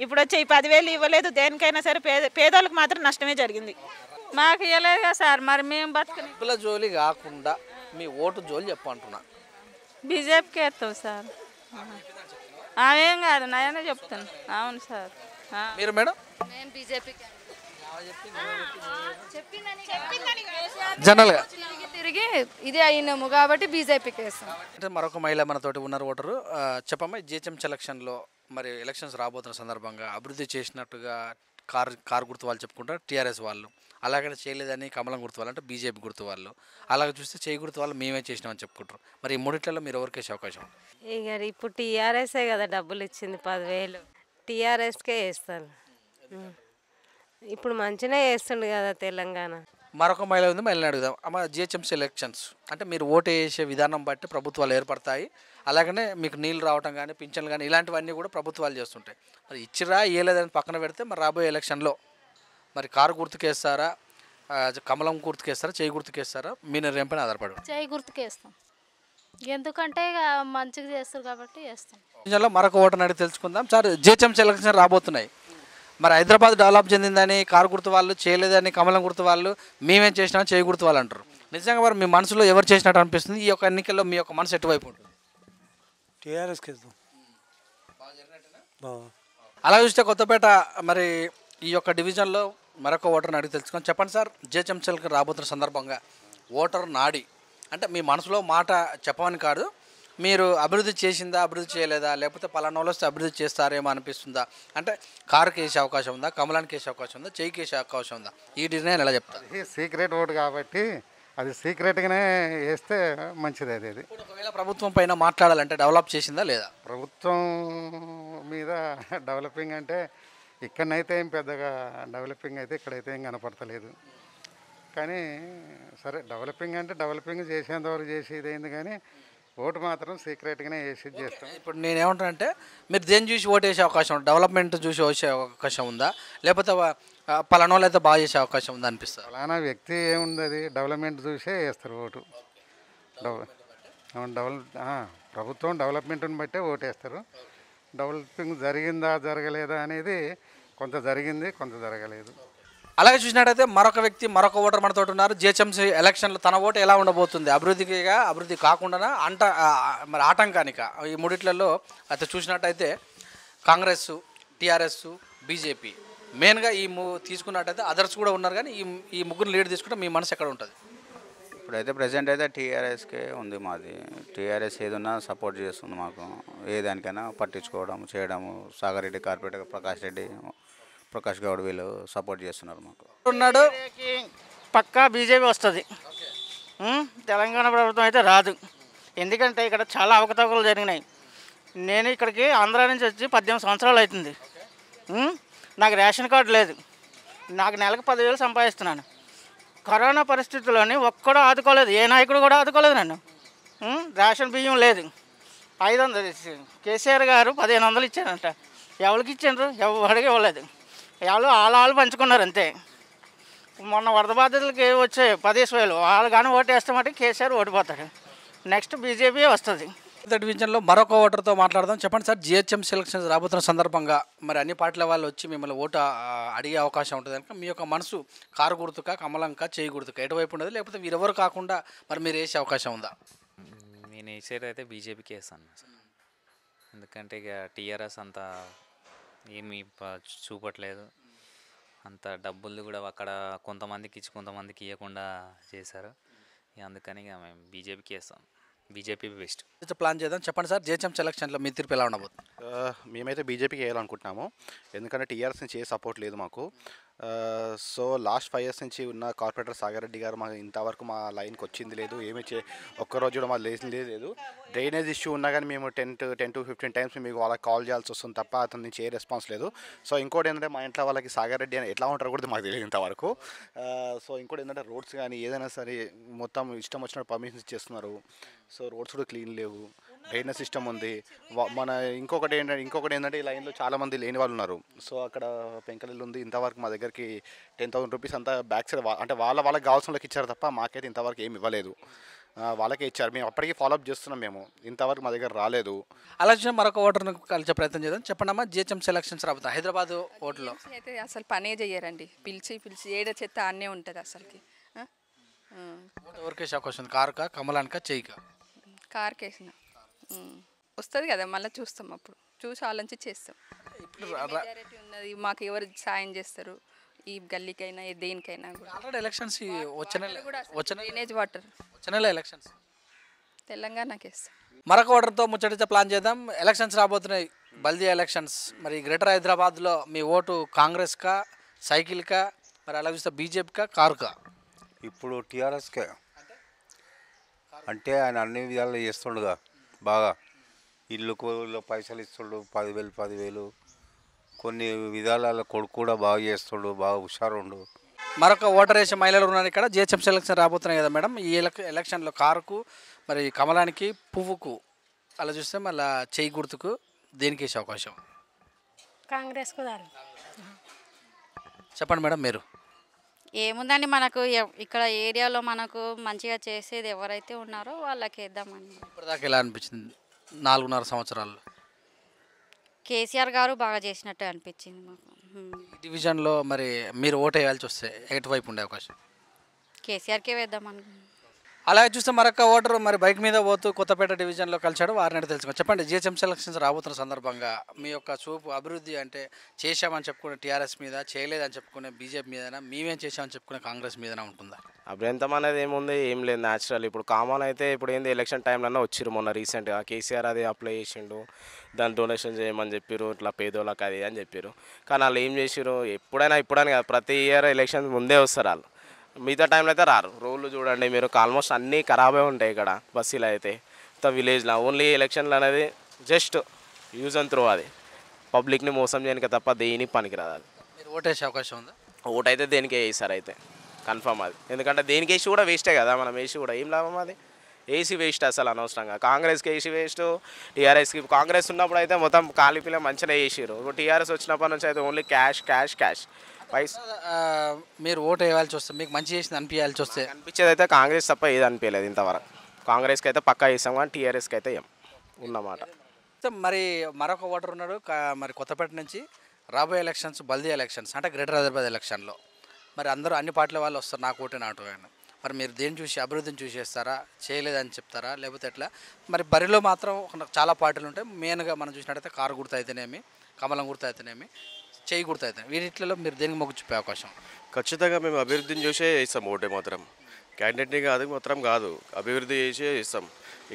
ఇప్పుడు వచ్చి 10,000 ఇవ్వలేదు. దేనికైనా సరే పేదోళ్ళకి మాత్రం నష్టమే జరిగింది. మాకు ఇవ్వలేదు కదా సార్, మరి మేము బతుకుని డబ్బుల జోలి కాకుండా మీ ఓటు జోలి చెప్పంటున్నా. బీజేపీకి వేస్తాం సార్. ఏం కాదు, నయనే చెప్తాను. అవును సార్. మీరు మేడం? మేము బీజేపీకి జనరల్గా తిరిగి ఇదే అయినాము కాబట్టి బీజేపీకి వేస్తాం. అంటే మరొక మహిళ మనతోటి ఉన్నారు ఓటరు. చెప్పమ్మా, జిహెచ్ఎంసీ ఎలక్షన్లో మరి ఎలక్షన్స్ రాబోతున్న సందర్భంగా అభివృద్ధి చేసినట్టుగా కారు గుర్తు వాళ్ళు చెప్పుకుంటారు, టీఆర్ఎస్ వాళ్ళు. అలాగనే చేయలేదని కమలం గుర్తు వాళ్ళు అంటే బీజేపీ గుర్తు వాళ్ళు. అలాగే చూస్తే చేయి గుర్తు వాళ్ళు మేమే చేసినామని చెప్పుకుంటారు. మరి ఈ మూడిట్లలో మీరు ఎవరికి వేసే అవకాశం? ఇక ఇప్పుడు టీఆర్ఎస్ఏ కదా డబ్బులు ఇచ్చింది 10,000, టీఆర్ఎస్కే వేస్తాను. ఇప్పుడు మంచిగా వేస్తుండు కదా తెలంగాణ. మరొక మహిళ ఉంది, మహిళని అడుగుదాం. అమ్మ, జిహెచ్ఎంసీ ఎలక్షన్స్ అంటే మీరు ఓటు వేసే విధానం బట్టి ప్రభుత్వాలు ఏర్పడతాయి. అలాగనే మీకు నీళ్ళు రావటం కానీ, పింఛన్లు కానీ ఇలాంటివన్నీ కూడా ప్రభుత్వాలు చేస్తుంటాయి. మరి ఇచ్చిరా ఇవ్వలేదని పక్కన పెడితే మరి రాబోయే ఎలక్షన్లో మరి కారు గుర్తుకేస్తారా, కమలం గుర్తుకేస్తారా, చేయి గుర్తుకేస్తారా? మీ నిర్ణయం పైన ఆధారపడి చేయి గుర్తుకేస్తాం. ఎందుకంటే ఇక మంచిగా చేస్తారు కాబట్టి వేస్తాం. డివిజన్లో మరొక ఓటర్ని అడిగి తెలుసుకుందాం. సార్, జిహెచ్ఎంసీ ఎలక్షన్ రాబోతున్నాయి. మరి హైదరాబాద్ డెవలప్ చెందిందని కారు గుర్తు వాళ్ళు, చేయలేదని కమలం గుర్తు వాళ్ళు, మేమేం చేసినా చేయి గుర్తు వాళ్ళు అంటారు. నిజంగా మరి మీ మనసులో ఎవరు చేసినట్టు అనిపిస్తుంది? ఈ యొక్క ఎన్నికల్లో మీ యొక్క మనసు ఎటువైపు ఉంటుంది? టీఆర్ఎస్కి వెళ్తాం. అలా చూస్తే కొత్తపేట మరి ఈ యొక్క డివిజన్లో మరొక ఓటర్ని అడిగి తెలుసుకొని చెప్పండి సార్, జిహెచ్ఎంసీలకు రాబోతున్న సందర్భంగా ఓటర్ నాడి అంటే మీ మనసులో మాట చెప్పమని కాదు, మీరు అభివృద్ధి చేసిందా, అభివృద్ధి చేయలేదా, లేకపోతే పలానా వాళ్ళు వస్తే అభివృద్ధి చేస్తారేమో అనిపిస్తుందా, అంటే కారుకి వేసే అవకాశం ఉందా, కమలానికి వేసే అవకాశం ఉందా, చేయికి వేసే అవకాశం ఉందా? ఈ డిజైన్ ఎలా చెప్తారు? సీక్రెట్ ఓటు కాబట్టి అది సీక్రెట్గానే వేస్తే మంచిది. అది ఒకవేళ ప్రభుత్వం పైన మాట్లాడాలంటే డెవలప్ చేసిందా లేదా? ప్రభుత్వం మీద డెవలపింగ్ అంటే ఇక్కడనైతే ఏం పెద్దగా డెవలపింగ్ అయితే ఇక్కడైతే ఏం కనపడతలేదు. కానీ సరే, డెవలపింగ్ అంటే డెవలపింగ్ చేసేంతవరకు చేసేది అయింది, కానీ ఓటు మాత్రం సీక్రెట్గానే వేసి చేస్తాం. ఇప్పుడు నేనేమంటానంటే మీరు దేని చూసి ఓటు వేసే అవకాశం ఉంది? డెవలప్మెంట్ చూసి వేసే అవకాశం ఉందా, లేకపోతే పలానా వాళ్ళు అయితే బాగా చేసే అవకాశం ఉందా అనిపిస్తుంది? పలానా వ్యక్తి ఏముంది, అది డెవలప్మెంట్ చూసే వేస్తారు ఓటు. ప్రభుత్వం డెవలప్మెంట్ని బట్టే ఓటు వేస్తారు. డెవలపింగ్ జరిగిందా జరగలేదా అనేది కొంత జరిగింది, కొంత జరగలేదు. అలాగే చూసినట్టయితే మరొక వ్యక్తి, మరొక ఓటర్ మనతో ఉన్నారు. జిహెచ్ఎంసీ ఎలక్షన్లో తన ఓటు ఎలా ఉండబోతుంది? అభివృద్ధిగా, అభివృద్ధి కాకుండా మరి ఆటంకానిక? ఈ మూడిట్లలో అయితే చూసినట్టయితే కాంగ్రెస్, టీఆర్ఎస్, బీజేపీ మెయిన్గా ఈ తీసుకున్నట్టయితే అదర్స్ కూడా ఉన్నారు. కానీ ఈ ముగ్గురు లీడ్ తీసుకుంటే మీ మనసు ఎక్కడ ఉంటుంది? ఇప్పుడైతే ప్రజెంట్ అయితే టీఆర్ఎస్కే ఉంది మాది. టీఆర్ఎస్ ఏదన్నా సపోర్ట్ చేస్తుంది మాకు, ఏ దానికైనా పట్టించుకోవడం చేయడము. సాగర్ రెడ్డి, కార్పొరేటర్ ప్రకాష్ గౌడ్ వీళ్ళు సపోర్ట్ చేస్తున్నారు మాకు. ఉన్నాడు పక్కా బీజేపీ వస్తుంది. తెలంగాణ ప్రభుత్వం అయితే రాదు. ఎందుకంటే ఇక్కడ చాలా అవకతవకలు జరిగినాయి. నేను ఇక్కడికి ఆంధ్రా నుంచి వచ్చి 18 సంవత్సరాలు అవుతుంది. నాకు రేషన్ కార్డు లేదు. నాకు నెలకు 10,000 సంపాదిస్తున్నాను. కరోనా పరిస్థితుల్లోని ఒక్కడూ ఆదుకోలేదు, ఏ నాయకుడు కూడా ఆదుకోలేదు నన్ను. రేషన్ బియ్యం లేదు. 500 కేసీఆర్ గారు 1,500 ఇచ్చారంట. ఎవరికి ఇచ్చారు? ఎవరికి ఇవ్వలేదు. ఎవరు వాళ్ళు పంచుకున్నారు అంతే. మొన్న వరద బాధితులకి వచ్చాయి 10,000. వాళ్ళు కానీ ఓటు వేస్తామంటే కేసీఆర్ ఓడిపోతాడు. నెక్స్ట్ బీజేపీ వస్తుంది. డివిజన్లో మరొక ఓటర్తో మాట్లాడదాం. చెప్పండి సార్, జిహెచ్ఎం సెలక్షన్స్ రాబోతున్న సందర్భంగా మరి అన్ని పార్టీల వాళ్ళు వచ్చి మిమ్మల్ని ఓటు అడిగే అవకాశం ఉంటుంది కనుక మీ యొక్క మనసు కారు గుర్తుక, కమలంక, చేయి గుర్తుక ఎటువైపు ఉండదు, లేకపోతే వీరెవరు కాకుండా మరి మీరు వేసే అవకాశం ఉందా? నేను వేసేది అయితే బీజేపీకి వేస్తాను సార్. ఎందుకంటే ఇక టీఆర్ఎస్ అంత ఏమీ చూపట్లేదు. అంత డబ్బులు కూడా అక్కడ కొంతమందికి ఇచ్చి కొంతమందికి ఇవ్వకుండా చేశారు. ఇక అందుకని ఇక మేము బీజేపీకి వేస్తాం. BJP best. ప్లాన్ చేద్దాం. చెప్పండి సార్, జిహెచ్ఎం సెలక్షన్లో మీ తీర్పు ఎలా ఉండబోతుంది? మేమైతే బీజేపీకి వేయాలనుకుంటున్నాము. ఎందుకంటే టీఆర్ఎస్ నుంచి ఏ సపోర్ట్ లేదు మాకు. సో లాస్ట్ 5 years నుంచి ఉన్న కార్పొరేటర్ సాగర్ రెడ్డి గారు మాకు ఇంతవరకు మా లైన్కి వచ్చింది లేదు. ఏమి ఒక్కరోజు కూడా మాకు లేచింది లేదు. డ్రైనేజ్ ఇష్యూ ఉన్నా కానీ మేము 10 to 15 times మీకు వాళ్ళకి కాల్ చేయాల్సి వస్తుంది తప్ప అతని నుంచి ఏ రెస్పాన్స్ లేదు. సో ఇంకోటి ఏంటంటే మా ఇంట్లో వాళ్ళకి సాగర్ రెడ్డి అని ఎట్లా ఉంటారో కూడా మాకు తెలియదు ఇంతవరకు. సో ఇంకోటి ఏంటంటే రోడ్స్ కానీ ఏదైనా సరే మొత్తం ఇష్టం వచ్చినట్టు పర్మిషన్స్ ఇచ్చేస్తున్నారు. సో రోడ్స్ కూడా క్లీన్ లేవు, డ్రైనేజ్ సిస్టమ్ ఉంది. మన ఇంకొకటి ఏంటంటే ఈ లైన్లో చాలామంది లేని వాళ్ళు ఉన్నారు. సో అక్కడ పెంకలిల్లు ఉంది. ఇంతవరకు మా దగ్గరికి 10,000 రూపీస్ అంతా బ్యాక్ సైడ్ అంటే వాళ్ళకి కావాల్సిన వాళ్ళకి ఇచ్చారు తప్ప మాకైతే ఇంతవరకు ఏమి ఇవ్వలేదు. వాళ్ళకే ఇచ్చారు. మేము అప్పటికీ ఫాలోఅప్ చేస్తున్నాం. మేము ఇంతవరకు మా దగ్గర రాలేదు. అలా చూసిన మరొక ఓటర్ను కలిసే ప్రయత్నం చేద్దాం. చెప్పండి అమ్మా, జిహెచ్ఎం సెలక్షన్స్ రాబోతుంది హైదరాబాద్ ఓట్లో. అయితే అసలు పనే చెయ్యరండి. పిలిచి ఏడ చెత్త అన్నే ఉంటుంది అసలుకి. ఎవరికేసే అవకాశం ఉంది? కారుకా, కమలానికా, చేయికా? కార్కి వేసిన వస్తుంది కదా, మళ్ళీ చూస్తాం. అప్పుడు చూసి ఆలోచించి చేస్తాం. మెజారిటీ ఉన్నది మాకు, ఎవరు సాయం చేస్తారు ఈ గల్లీకైనా దేనికైనా కూడా. ఆల్రెడీ ఎలక్షన్స్ డ్రైనేజ్ వాటర్ వచ్చే నెల ఎలక్షన్స్ తెలంగాణకి వేస్తాం. మరొక ఓటర్తో ముచ్చటితో ప్లాన్ చేద్దాం. ఎలక్షన్స్ రాబోతున్నాయి, బల్దియా ఎలక్షన్స్. మరి గ్రేటర్ హైదరాబాద్లో మీ ఓటు కాంగ్రెస్కా, సైకిల్కా, మరి అలా చూస్తే బీజేపీకా, కారుకా? ఇప్పుడు టీఆర్ఎస్కే. అంటే ఆయన అన్ని విధాలు చేస్తుండగా బాగా ఇల్లుకు పైసలు ఇస్తుండు, 10,000 కొన్ని విధాల కొడుకు కూడా బాగా చేస్తుండు, బాగా హుషారుండు. మరొక ఓటర్ వేసే మహిళలు ఉన్నారు ఇక్కడ. జిహెచ్ఎం సెలక్షన్ రాబోతున్నాయి కదా మేడం, ఈ ఎలక్షన్లో కారుకు, మరి కమలానికి, పువ్వుకు, అలా చూస్తే మళ్ళీ చేయి గుర్తుకు దేనికి వేసే అవకాశం? కాంగ్రెస్కు దాని. చెప్పండి మేడం మీరు. ఏముందండి, మనకు ఇక్కడ ఏరియాలో మనకు మంచిగా చేసేది ఎవరైతే ఉన్నారో వాళ్ళకి వేద్దామని. ఇప్పటిదాకా ఎలా అనిపించింది 4.5 సంవత్సరాల్లో? కేసీఆర్ గారు బాగా చేసినట్టు అనిపించింది మాకు. ఈ డివిజన్లో మరి మీరు ఓటు వేయాల్సి వస్తే ఎటువైపు ఉండే అవకాశం? కేసీఆర్కే వేద్దామని. అలాగే చూస్తే మరొక ఓటరు మరి బైక్ మీద పోతూ కొత్తపేట డివిజన్లో కలిశాడు. వారిని తెలుసుకోండి. చెప్పండి, జిహెచ్ఎం సెలక్షన్స్ రాబోతున్న సందర్భంగా మీ యొక్క చూపు అభివృద్ధి అంటే చేశామని చెప్పుకునే టీఆర్ఎస్ మీద, చేయలేదని చెప్పుకునే బీజేపీ మీదనా, మేమేం చేసామని చెప్పుకునే కాంగ్రెస్ మీదనా ఉంటుందా? అభ్యంతరం అనేది ఏముంది, ఏం లేదు. న్యాచురల్ ఇప్పుడు కామన్ అయితే ఇప్పుడు ఏంది, ఎలక్షన్ టైంలోనే వచ్చిరు మొన్న రీసెంట్గా. కేసీఆర్ అది అప్లై చేసిండు, దాని డొనేషన్ చేయమని చెప్పారు, ఇట్లా పేదోళ్ళకి అది అని చెప్పారు. కానీ వాళ్ళు ఏం చేసారు, ఇప్పుడైనా కాదు, ప్రతి ఇయర్ ఎలక్షన్ ముందే వస్తారు వాళ్ళు. మిగతా టైంలో అయితే రారు. రోడ్లు చూడండి మీరు, ఆల్మోస్ట్ అన్నీ ఖరాబే ఉంటాయి ఇక్కడ. బస్సులు అయితే మొత్తం విలేజ్లో ఓన్లీ ఎలక్షన్లు అనేది జస్ట్ యూజ్ అండ్ త్రో. అది పబ్లిక్ని మోసం చేయడానికి తప్ప దేనికి పనికిరాదు. అది మీరు ఓటు వేసే అవకాశం ఉందా? ఓటు అయితే దేనికి వేసారు అయితే కన్ఫర్మ్ అది. ఎందుకంటే దేనికి వేసి కూడా వేస్టే కదా, మనం వేసి కూడా ఏం లాభం? అది ఏసీ వేస్ట్ అసలు అనవసరంగా. కాంగ్రెస్కి వేసి వేస్ట్, టీఆర్ఎస్కి. కాంగ్రెస్ ఉన్నప్పుడు అయితే మొత్తం కాలిపిల్ల మంచిగా వేసారు. ఇప్పుడు టీఆర్ఎస్ వచ్చినప్పటి నుంచి అయితే ఓన్లీ క్యాష్ క్యాష్ క్యాష్. మీరు ఓటు వేయాల్సి వస్తే, మీకు మంచి చేసింది అనిపించాల్సి వస్తే? అనిపించేది అయితే కాంగ్రెస్ తప్ప ఏది అనిపించలేదు ఇంతవరకు. కాంగ్రెస్కి అయితే పక్కా వేసాం కానీ టీఆర్ఎస్కి అయితే ఏం ఉన్నమాట. మరి మరొక ఓటర్ ఉన్నాడు మరి కొత్తపేట నుంచి. రాబోయే ఎలక్షన్స్ బల్దీ ఎలక్షన్స్ అంటే గ్రేటర్ హైదరాబాద్ ఎలక్షన్లో మరి అందరూ అన్ని పార్టీల వాళ్ళు వస్తారు, నాకు ఓటే నాటు అని. మరి మీరు దేన్ని చూసి, అభివృద్ధిని చూసి చేస్తారా, చేయలేదని చెప్తారా, లేకపోతే ఎట్లా? మరి బరిలో మాత్రం చాలా పార్టీలు ఉంటాయి. మెయిన్గా మనం చూసినట్టయితే కారు గుర్తు అయితేనేమి, కమలం గుర్తు అయితేనేమి, చేయి గుర్తు అయితే, వీటిలో మీరు దేనికి మొగ్గు చూపే అవకాశం? ఖచ్చితంగా మేము అభివృద్ధిని చూసే ఇస్తాం ఓటే మాత్రం. క్యాండిడేట్ని కాదు, అభివృద్ధి చేసే ఇస్తాం.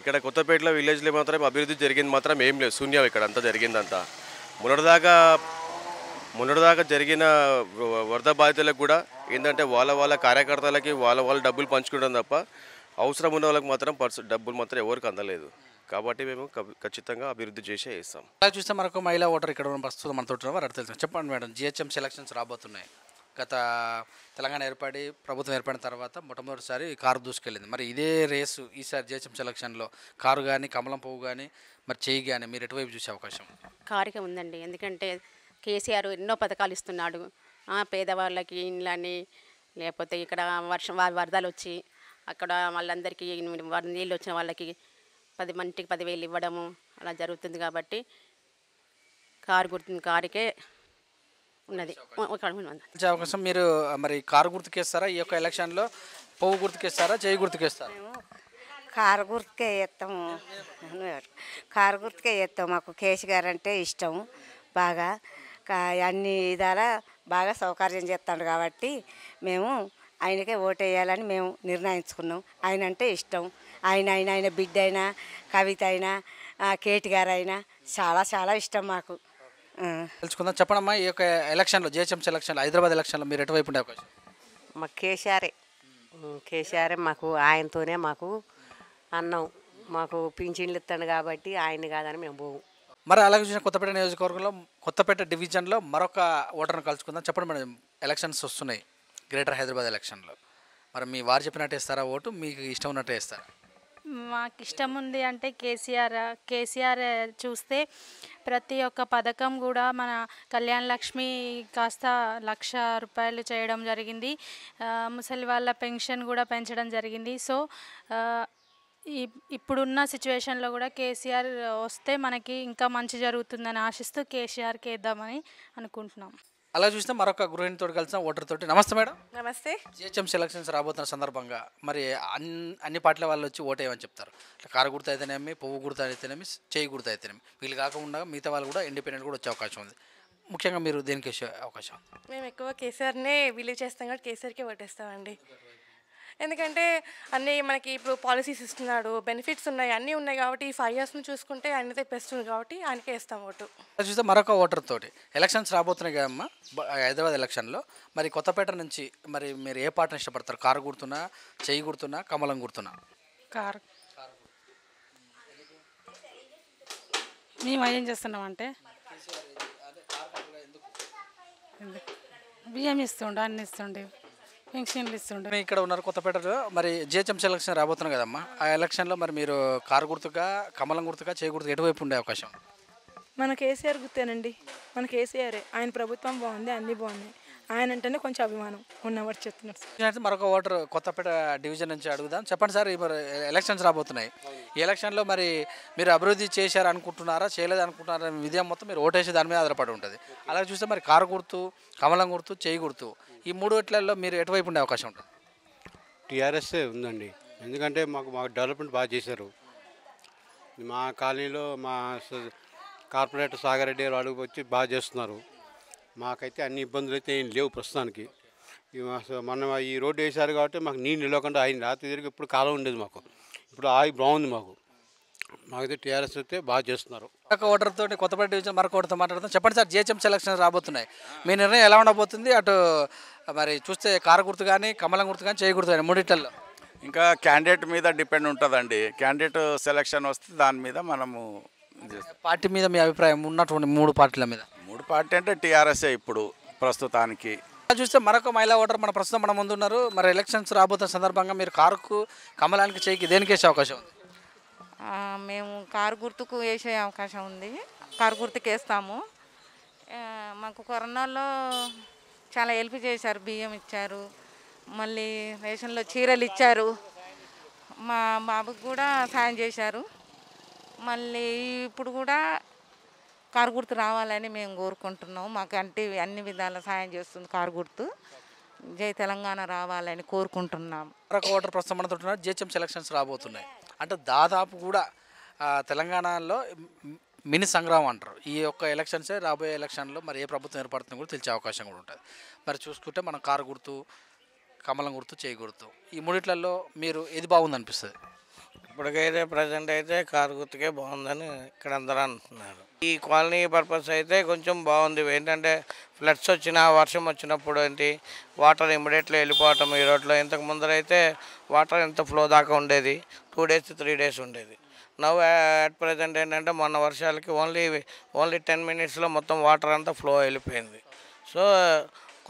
ఇక్కడ కొత్తపేటలో విలేజ్లో మాత్రం అభివృద్ధి జరిగింది మాత్రం ఏం లేదు, శూన్యం. ఇక్కడ అంతా జరిగిందంతా మొన్నటిదాకా జరిగిన వరద బాధితులకు కూడా ఏంటంటే వాళ్ళ కార్యకర్తలకి వాళ్ళ డబ్బులు పంచుకుంటాం తప్ప అవసరం ఉన్న వాళ్ళకి మాత్రం డబ్బులు మాత్రం ఎవరికి అందలేదు. కాబట్టి మేము ఖచ్చితంగా అభివృద్ధి చేసే ఇస్తాం. అలా చూస్తే మనకు మహిళా ఓటర్ ఇక్కడ ప్రస్తుతం మనతో వారు తెలుసు. చెప్పండి మేడం, జిహెచ్ఎం సెలక్షన్స్ రాబోతున్నాయి. గత తెలంగాణ ప్రభుత్వం ఏర్పడిన తర్వాత మొట్టమొదటిసారి కారు దూసుకెళ్ళింది. మరి ఇదే రేసు ఈసారి జిహెచ్ఎం సెలక్షన్లో కారు కానీ, కమలం పువ్వు కానీ, మరి చేయి కానీ మీరు ఎటువైపు చూసే అవకాశం? కారుకే ఉందండి. ఎందుకంటే కేసీఆర్ ఎన్నో పథకాలు ఇస్తున్నాడు. పేదవాళ్ళకి ఇండ్లని, లేకపోతే ఇక్కడ వరదలు వచ్చి అక్కడ వాళ్ళందరికీ నీళ్ళు వచ్చిన వాళ్ళకి ఇంటికి 10,000 ఇవ్వడము అలా జరుగుతుంది కాబట్టి కారుకే ఉన్నది. ఇచ్చే అవకాశం మీరు మరి కారు గుర్తుకేస్తారా ఈ యొక్క ఎలక్షన్లో? పువ్వు గుర్తుకేస్తారా, చేయి గుర్తుకేస్తారా? కారు గుర్తుకే చేస్తాము. కారు గుర్తుకే చేస్తాం. మాకు కేసీ గారు అంటే ఇష్టం బాగా. అన్ని విధాల బాగా సౌకర్యం చేస్తాడు కాబట్టి మేము ఆయనకే ఓటేయాలని మేము నిర్ణయించుకున్నాం. ఆయన అంటే ఇష్టం. ఆయన బిడ్డ అయినా, కవిత అయినా, కేటీ గారు అయినా చాలా చాలా ఇష్టం మాకు. తెలుసుకుందాం. చెప్పండమ్మా, ఈ యొక్క ఎలక్షన్లో జిహెచ్ఎంసీ ఎలక్షన్లో, హైదరాబాద్ ఎలక్షన్లో మీరు ఎటువైపు ఉండే అవకాశం? మాకు కేసీఆరే మాకు. ఆయనతోనే మాకు అన్నం, మాకు పింఛన్లు ఇస్తాడు కాబట్టి ఆయన కాదని మేము పోవు. మరి అలాగే చూసిన కొత్తపేట నియోజకవర్గంలో, కొత్తపేట డివిజన్లో మరొక ఓటర్ను కలుసుకుందాం. చెప్పండి మేడం, ఎలక్షన్స్ వస్తున్నాయి, గ్రేటర్ హైదరాబాద్ ఎలక్షన్లో. మరి మీ వారు చెప్పినట్టు వేస్తారా ఓటు, మీకు ఇష్టం ఉన్నట్టు వేస్తారా? మాకు ఇష్టం ఉంది అంటే కేసీఆర్ చూస్తే ప్రతి ఒక్క పథకం కూడా మన కళ్యాణ లక్ష్మి కాస్త 1,00,000 రూపాయలు చేయడం జరిగింది. ముసలి వాళ్ళ పెన్షన్ కూడా పెంచడం జరిగింది. సో ఇప్పుడున్న సిచ్యువేషన్లో కూడా కేసీఆర్ వస్తే మనకి ఇంకా మంచి జరుగుతుందని ఆశిస్తూ కేసీఆర్కి వేద్దామని అనుకుంటున్నాం. అలా చూస్తే మరొక గృహిణితో కలిసిన ఓటర్ తోటి. నమస్తే మేడం. నమస్తే. జిహెచ్ఎంసీ ఎలక్షన్స్ రాబోతున్న సందర్భంగా మరి అన్ని పార్టీల వాళ్ళు వచ్చి ఓటేయమని చెప్తారు. కారు గుర్తు అయితేనేమి, పువ్వు గుర్తు అయితేనేమి, చేయి గుర్తు అయితేనేమి, వీళ్ళు కాకుండా మిగతా వాళ్ళు కూడా ఇండిపెండెంట్ కూడా వచ్చే అవకాశం ఉంది. ముఖ్యంగా మీరు దేనికి వచ్చే అవకాశం? మేము ఎక్కువ కేసీఆర్నే బిలీవ్ చేస్తాం కాబట్టి కేసీఆర్కే ఓటేస్తామండి. ఎందుకంటే అన్నీ మనకి ఇప్పుడు పాలసీస్ ఇస్తున్నాడు, బెనిఫిట్స్ ఉన్నాయి, అన్నీ ఉన్నాయి కాబట్టి ఈ 5 years చూసుకుంటే ఆయనతే బెస్ట్ ఉంది కాబట్టి ఆయనకే వేస్తాం ఓటు. చూస్తే మరొక ఓటర్ తోటి ఎలక్షన్స్ రాబోతున్నాయి కదమ్మా హైదరాబాద్ ఎలక్షన్లో. మరి కొత్తపేట నుంచి మరి మీరు ఏ పార్టీని ఇష్టపడతారు? కారు గుర్తున్నా, చేయి గుర్తున్నా, కమలం గుర్తున్నా? కారు. మేము ఏం చేస్తున్నామంటే బియ్యం ఇస్తుండే, అన్ని ఇస్తుండే, పెన్షన్లు ఇస్తుండే. ఇక్కడ ఉన్నారు కొత్తపేటలో. మరి జిహెచ్ఎంసీ ఎలక్షన్ రాబోతున్నాయి కదమ్మా, ఆ ఎలక్షన్లో మరి మీరు కారు గుర్తుగా, కమలం గుర్తుగా, చేయి గుర్తుగా ఎటువైపు ఉండే అవకాశం? మన కేసీఆర్ గుర్తేనండి. మన కేసీఆరే. ఆయన ప్రభుత్వం బాగుంది, అన్నీ బాగున్నాయి. ఆయన అంటేనే కొంచెం అభిమానం ఉన్నవాడు చెప్తున్నారు. మరొక ఓటర్ కొత్తపేట డివిజన్ నుంచి అడుగుదాం. చెప్పండి సార్, మరి ఎలక్షన్స్ రాబోతున్నాయి, ఈ ఎలక్షన్లో మరి మీరు అభివృద్ధి చేశారు అనుకుంటున్నారా, చేయలేదు అనుకుంటున్నారా? విజయం మొత్తం మీరు ఓటేసి దాని మీద ఆధారపడి ఉంటుంది. అలాగే చూస్తే మరి కారు గుర్తు, కమలం గుర్తు, చేయి గుర్తు, ఈ 3 వాటిల్లో మీరు ఎటువైపు ఉండే అవకాశం ఉంటుంది? టీఆర్ఎస్ఏ ఉందండి. ఎందుకంటే మాకు డెవలప్మెంట్ బాగా చేశారు. మా కాలనీలో మా కార్పొరేటర్ సాగరెడ్డి గారు అడుగు వచ్చి బాగా చేస్తున్నారు. మాకైతే అన్ని ఇబ్బందులు అయితే ఏం లేవు ప్రస్తుతానికి. మనం ఈ రోడ్డు వేశారు కాబట్టి మాకు నీళ్ళు నిలవకుండా ఆయన రాత్రి తిరిగి ఇప్పుడు కాలం ఉండేది మాకు. ఇప్పుడు బాగుంది మాకైతే టీఆర్ఎస్ అయితే బాగా చేస్తున్నారు. ఒక ఓటర్తో కొత్తపేట డివిజన్ మరొక ఓటర్తో మాట్లాడుతాం. చెప్పండి సార్, జిహెచ్ఎంసీ ఎలక్షన్స్ రాబోతున్నాయి, మీ నిర్ణయం ఎలా ఉండబోతుంది? అటు మరి చూస్తే కారు గుర్తు కానీ, కమలం గుర్తు కానీ, చేయి గుర్తు కానీ, మూడిట్లలో ఇంకా క్యాండిడేట్ మీద డిపెండ్ ఉంటుందండి. క్యాండిడేట్ సెలక్షన్ వస్తే దాని మీద మనము పార్టీ మీద మీ అభిప్రాయం ఉన్నటువంటి 3 పార్టీల మీద? 3 పార్టీ అంటే టీఆర్ఎస్ఏ ఇప్పుడు ప్రస్తుతానికి. చూస్తే మరొక మహిళా ఓటర్ మన ప్రస్తుతం మన ముందు ఉన్నారు. మరి ఎలక్షన్స్ రాబోతున్న సందర్భంగా మీరు కారుకు, కమలానికి, చేయికి దేనికి వేసే అవకాశం ఉంది? మేము కారు గుర్తుకు వేసే అవకాశం ఉంది. కారు గుర్తుకు వేస్తాము. మాకు కరోనాలో చాలా హెల్ప్ చేశారు, బియ్యం ఇచ్చారు, మళ్ళీ రేషన్లో చీరలు ఇచ్చారు, మా బాబుకి కూడా సాయం చేశారు. మళ్ళీ ఇప్పుడు కూడా కారు గుర్తు రావాలని మేము కోరుకుంటున్నాం. మాకు అంటే అన్ని విధాల సాయం చేస్తుంది కారు గుర్తు. జై తెలంగాణ రావాలని కోరుకుంటున్నాం. మరొక ఓటర్ ప్రస్తుతం మనతో ఉన్నారు. జిహెచ్ఎంసీ ఎలక్షన్స్ రాబోతున్నాయి అంటే దాదాపు కూడా తెలంగాణలో మినీ సంగ్రామం అంటారు. ఈ యొక్క ఎలక్షన్సే రాబోయే ఎలక్షన్లో మరి ఏ ప్రభుత్వం ఏర్పడుతుందో కూడా తెలిసే అవకాశం కూడా ఉంటుంది. మరి చూసుకుంటే మనం కారు గుర్తు, కమలం గుర్తు, చేయి గుర్తు, ఈ 3 మీరు ఏది బాగుంది అనిపిస్తుంది? ఇప్పటికైతే ప్రజెంట్ అయితే కారు గుర్తుకే బాగుందని ఇక్కడ అందరూ అంటున్నారు. ఈ కాలనీ పర్పస్ అయితే కొంచెం బాగుంది. ఏంటంటే ఫ్లడ్స్ వచ్చినా, వర్షం వచ్చినప్పుడు ఏంటి వాటర్ ఇమ్మీడియట్లీ వెళ్ళిపోవటం. ఈ రోడ్లో ఇంతకు ముందరైతే వాటర్ ఎంత ఫ్లో దాకా ఉండేది, 2 days 3 days ఉండేది. నవ్ అట్ ప్రజెంట్ ఏంటంటే మొన్న వర్షాలకి ఓన్లీ 10 minutesలో మొత్తం వాటర్ అంతా ఫ్లో వెళ్ళిపోయింది. సో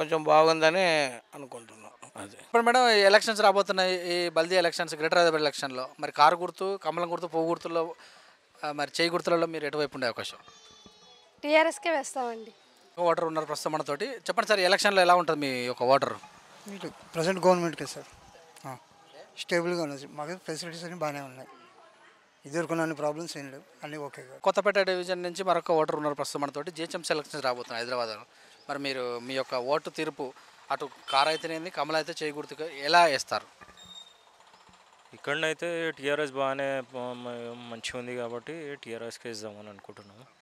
కొంచెం బాగుందని అనుకుంటున్నాం. అదే ఇప్పుడు మేడం ఎలక్షన్స్ రాబోతున్నాయి, ఈ బల్దీ ఎలక్షన్స్, గ్రేటర్ హైదరాబాద్ ఎలక్షన్లో మరి కారు గుర్తు, కమలం గుర్తు, పువ్వు గుర్తుల్లో మరి చేయి గుర్తులలో మీరు ఎటువైపు ఉండే అవకాశం? టీఆర్ఎస్కే వేస్తామండి. ఓటర్ ఉన్నారు ప్రస్తుతం మనతోటి. చెప్పండి సార్, ఎలక్షన్లో ఎలా ఉంటుంది మీ యొక్క ఓటర్? ప్రజెంట్ గవర్నమెంట్కే సార్, స్టేబుల్గా ఉన్నది. మాకు ఫెసిలిటీస్ అన్నీ బాగానే ఉన్నాయి. ఇదివరకు అన్ని ప్రాబ్లమ్స్ ఏం లేవు, అన్నీ ఓకే కాదు. కొత్తపేట డివిజన్ నుంచి మరొక ఓటర్ ఉన్నారు ప్రస్తుతం మనతోటి. జిహెచ్ఎంసీ ఎలక్షన్స్ రాబోతున్నాయి హైదరాబాద్లో. మరి మీరు మీ యొక్క ఓటు తీర్పు అటు కారు అయితేనేది కమల అయితే చేయకూడదు ఎలా వేస్తారు? ఇక్కడనైతే టీఆర్ఎస్ బాగానే మంచిగా ఉంది కాబట్టి టీఆర్ఎస్కే ఇద్దామని అనుకుంటున్నాము.